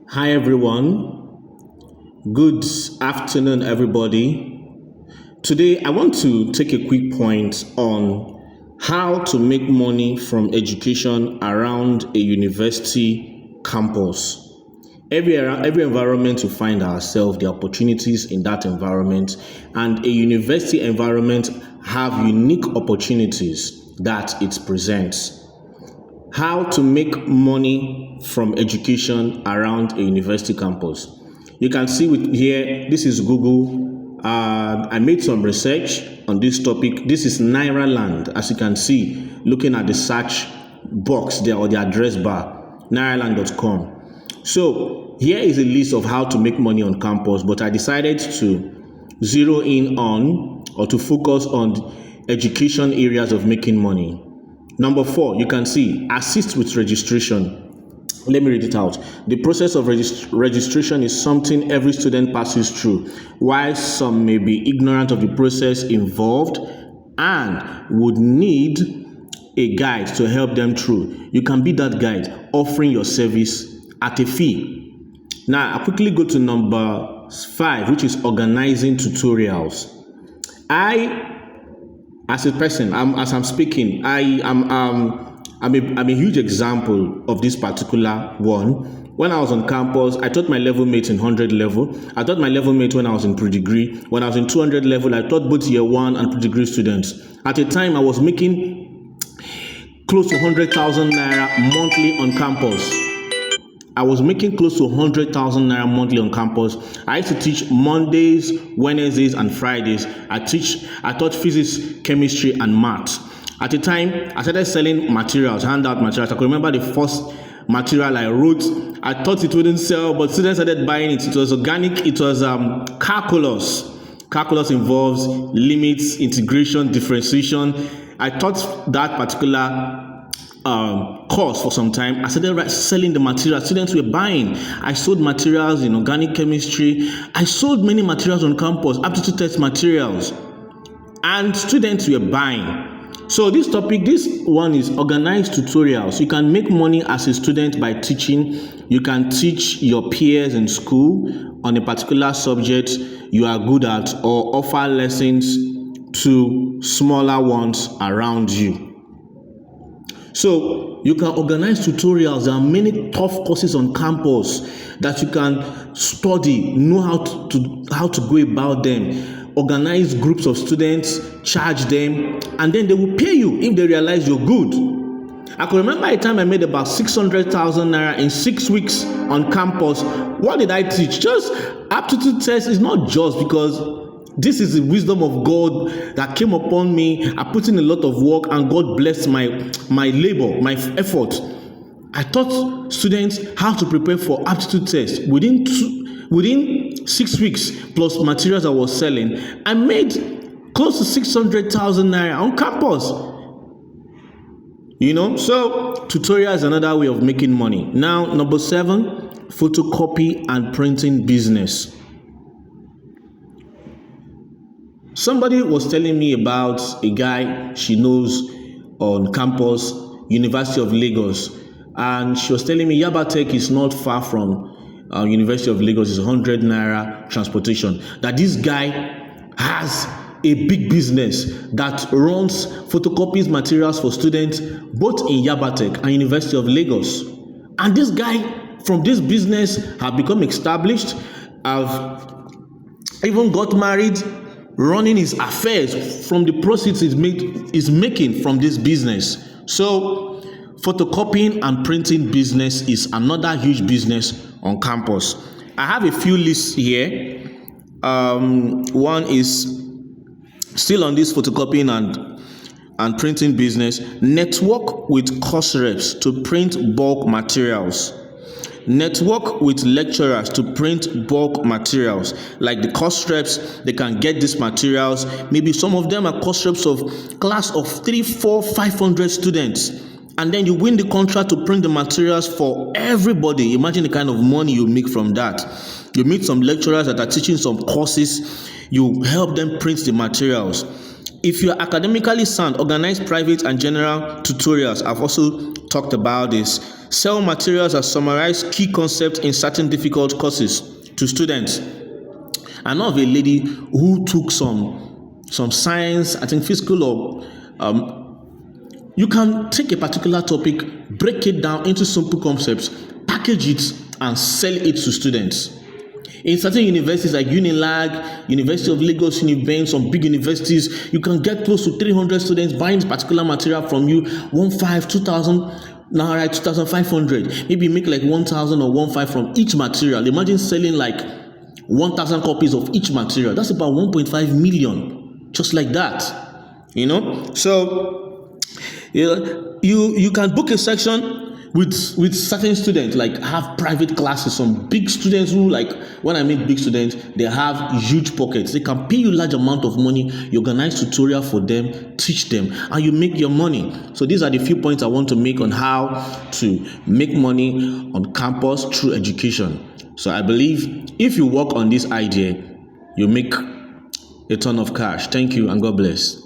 Hi everyone. Good afternoon, everybody. Today, I want to take a quick point on how to make money from education around a university campus. Every environment we find ourselves, the opportunities in that environment, and a university environment have unique opportunities that it presents. How to make money from education around a university campus. You can see with here, this is Google. I made some research on this topic. This is Naira Land, as you can see, looking at the search box there or the address bar, nairaland.com. So here is a list of how to make money on campus, but I decided to zero in on or to focus on education areas of making money. Number 4, you can see assist with registration. Let me read it out. The process of registration is something every student passes through. While some may be ignorant of the process involved and would need a guide to help them through, you can be that guide, offering your service at a fee. Now, I quickly go to number 5, which is organizing tutorials. As a person, as I'm speaking, I'm a huge example of this particular one. When I was on campus, I taught my level mates in 100 level. I taught my level mates when I was in pre-degree. When I was in 200 level, I taught both year 1 and pre-degree students. At a time, I was making close to 100,000 naira monthly on campus. I was making close to 100,000 naira monthly on campus. I used to teach Mondays, Wednesdays, and Fridays. I taught physics, chemistry, and math. At the time, I started selling materials, handout materials. I can remember the first material I wrote. I thought it wouldn't sell, but students started buying it. It was organic. It was calculus. Calculus involves limits, integration, differentiation. I taught that particular course for some time. I started selling the materials students were buying. I sold materials in organic chemistry. I sold many materials on campus, aptitude test materials, and students were buying. So this one is organized tutorials. You can make money as a student by teaching. You can teach your peers in school on a particular subject you are good at, or offer lessons to smaller ones around you. So you can organize tutorials. There are many tough courses on campus that you can study, know how to go about them, organize groups of students, charge them, and then they will pay you if they realize you're good. I can remember a time I made about 600,000 naira in 6 weeks on campus. What did I teach? Just aptitude test. Is not just because this is the wisdom of God that came upon me. I put in a lot of work and God blessed my labor, my effort. I taught students how to prepare for aptitude test within 6 weeks plus materials I was selling. I made close to 600,000 naira on campus. So tutorial is another way of making money. Now, number 7, photocopy and printing business. Somebody was telling me about a guy she knows on campus, University of Lagos, and she was telling me Yaba Tech is not far from University of Lagos. It's 100 naira transportation. That this guy has a big business that runs photocopies materials for students both in Yaba Tech and University of Lagos. And this guy from this business have become established, have even got married, running his affairs from the proceeds is making from this business. So photocopying and printing business is another huge business on campus. I have a few lists here. One is still on this photocopying and printing business. Network with course reps to print bulk materials. Network with lecturers to print bulk materials. Like the course reps, they can get these materials. Maybe some of them are course reps of class of 3, 4, 500 students. And then you win the contract to print the materials for everybody. Imagine the kind of money you make from that. You meet some lecturers that are teaching some courses. You help them print the materials. If you're academically sound, organize private and general tutorials. I've also talked about this. Sell materials that summarize key concepts in certain difficult courses to students. I know of a lady who took some science, I think physical or you can take a particular topic, break it down into simple concepts, package it, and sell it to students. In certain universities like Unilag, University of Lagos, Unibank, some big universities, you can get close to 300 students buying this particular material from you, 1,500, 2,000 naira, 2,500. Maybe make like 1,000 or 1,500 from each material. Imagine selling like 1,000 copies of each material. That's about 1.5 million, just like that. So you can book a section with certain students, like have private classes. Some big students who, like, when I mean big students, they have huge pockets. They can pay you large amount of money. You organize tutorial for them, teach them, and you make your money. So these are the few points I want to make on how to make money on campus through education. So I believe if you work on this idea, you make a ton of cash. Thank you and God bless.